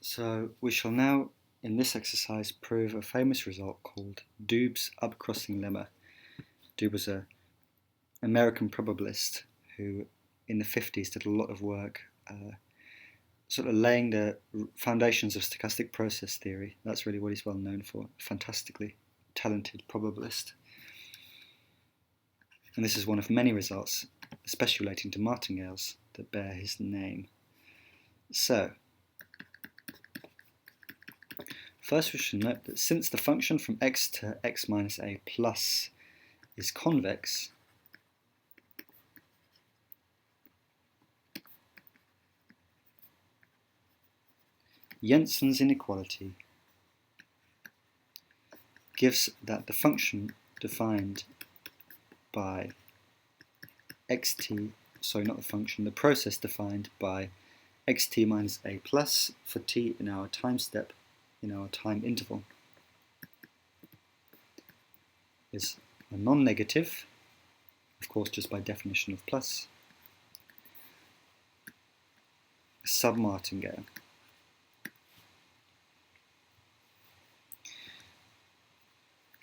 So we shall now, in this exercise, prove a famous result called Doobe's upcrossing lemma. Doobe was an American probabilist who, in the 50s, did a lot of work sort of laying the foundations of stochastic process theory. That's really what he's well known for. Fantastically talented probabilist. And this is one of many results, especially relating to martingales, that bear his name. So, first we should note that since the function from x to x minus a plus is convex, Jensen's inequality gives that the function defined by xt, sorry, not the function, the process defined by xt minus a plus for t in our time step, in our time interval, is a non-negative, of course just by definition of plus, submartingale.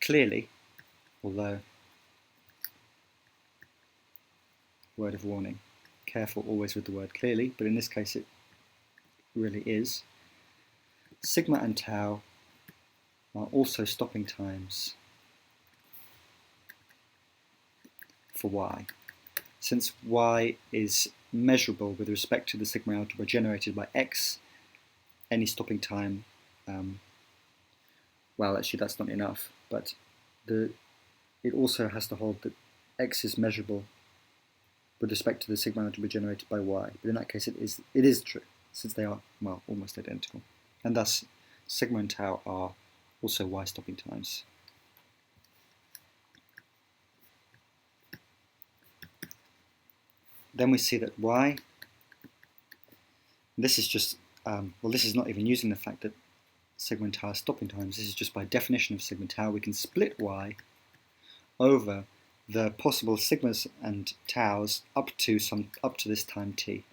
Clearly, although, word of warning, careful always with the word clearly, but in this case it really is, sigma and tau are also stopping times for y. Since y is measurable with respect to the sigma algebra generated by x, any stopping time, well, actually that's not enough, but it also has to hold that x is measurable with respect to the sigma algebra generated by y. But in that case, it is true, since they are, well, almost identical. And thus, sigma and tau are also y stopping times. Then we see that y, this is just, well, this is not even using the fact that sigma and tau are stopping times. This is just by definition of sigma and tau. We can split y over the possible sigmas and taus up to this time t.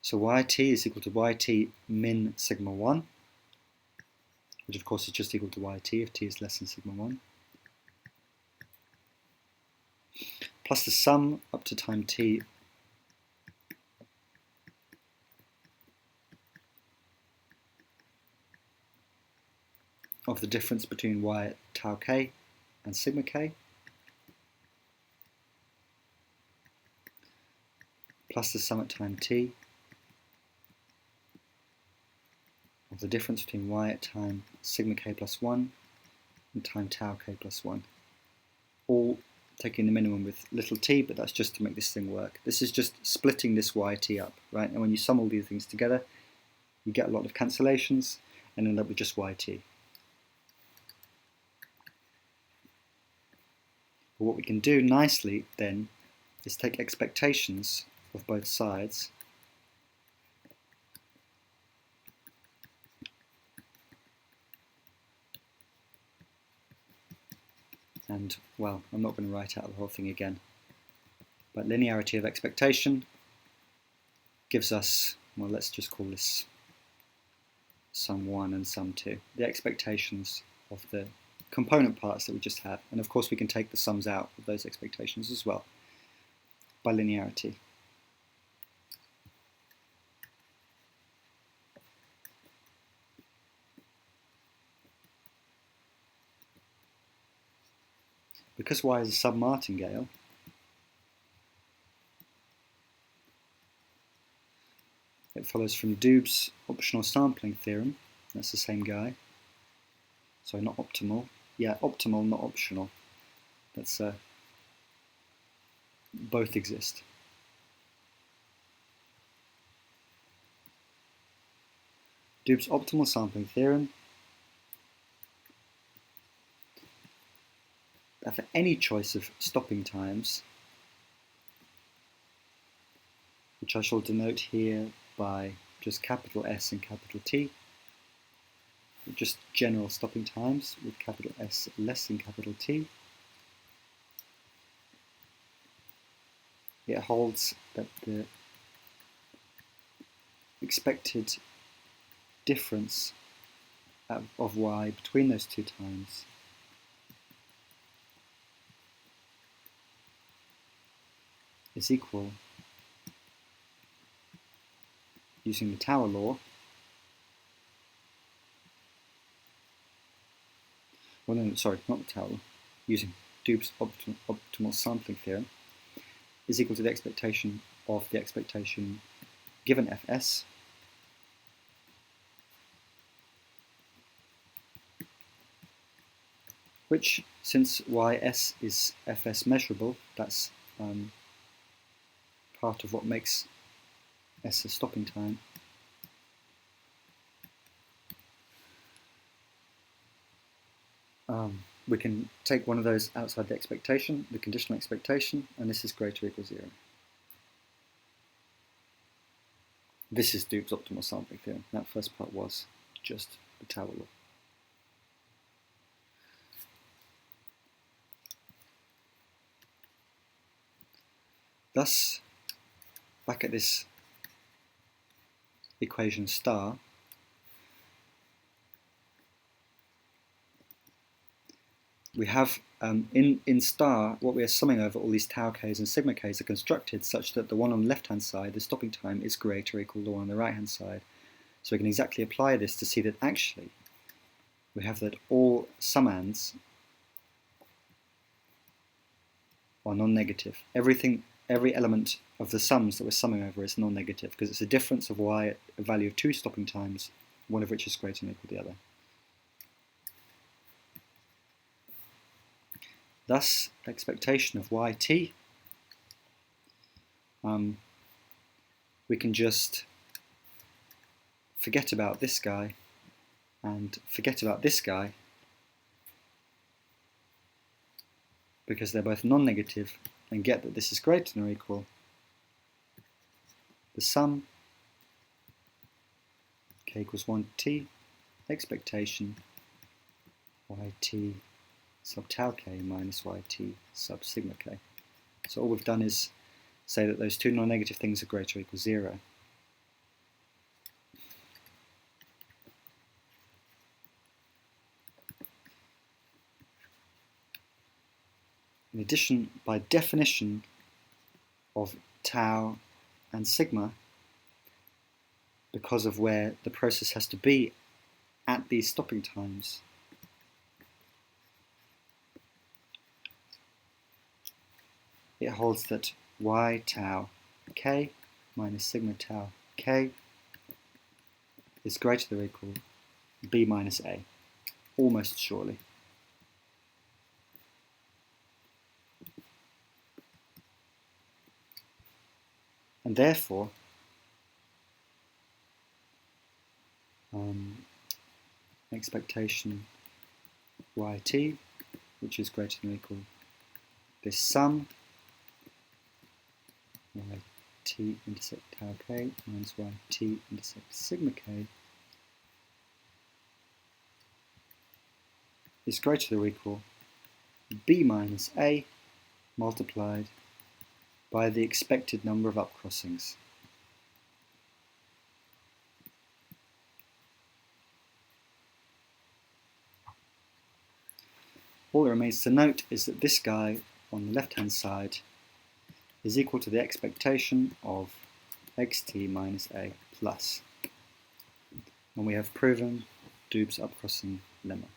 So yt is equal to yt min sigma 1, which of course is just equal to yt if t is less than sigma 1, plus the sum up to time t of the difference between y at tau k and sigma k, plus the sum at time t of the difference between y at time sigma k plus 1 and time tau k plus 1. All taking the minimum with little t, but that's just to make this thing work. This is just splitting this yt up, right? And when you sum all these things together, you get a lot of cancellations and end up with just yt. But what we can do nicely then is take expectations of both sides and, well, I'm not going to write out the whole thing again, but linearity of expectation gives us, well, let's just call this sum 1 and sum 2, the expectations of the component parts that we just have. And of course we can take the sums out of those expectations as well by linearity. Because y is a submartingale, it follows from Doobe's optional sampling theorem, that's the same guy, sorry, not optimal, yeah, optimal, not optional, that's both exist. Doobe's optimal sampling theorem, that for any choice of stopping times, which I shall denote here by just capital S and capital T, just general stopping times with capital S less than capital T, it holds that the expected difference of y between those two times is equal, using the Tower law, well no, sorry, not the Tower law, using Doomb's optimal sampling theorem, is equal to the expectation of the expectation given fs which, since ys is fs measurable, that's part of what makes s a stopping time, we can take one of those outside the expectation, the conditional expectation, and this is greater or equal to 0. This is Doomb's optimal sampling theorem. That first part was just the Tower law. Thus, back at this equation star, we have in star what we are summing over, all these tau k's and sigma k's are constructed such that the one on the left hand side, the stopping time, is greater or equal to the one on the right hand side. So we can exactly apply this to see that actually we have that all summands are non-negative. Every element of the sums that we're summing over is non-negative because it's a difference of y at a value of 2 stopping times, one of which is greater than or equal to the other. Thus, expectation of yt, we can just forget about this guy and forget about this guy because they're both non-negative, and get that this is greater than or equal the sum k equals 1 t expectation yt sub tau k minus yt sub sigma k. So all we've done is say that those two non-negative things are greater or equal to 0. In addition, by definition of tau and sigma, because of where the process has to be at these stopping times, it holds that y tau k minus sigma tau k is greater than or equal to b minus a, almost surely. And therefore, expectation yt, which is greater than or equal to this sum yt intersect tau k minus yt intersect sigma k is greater than or equal to b minus a multiplied by the expected number of upcrossings. All that remains to note is that this guy on the left hand side is equal to the expectation of xt minus a plus. And we have proven Doomb's upcrossing lemma.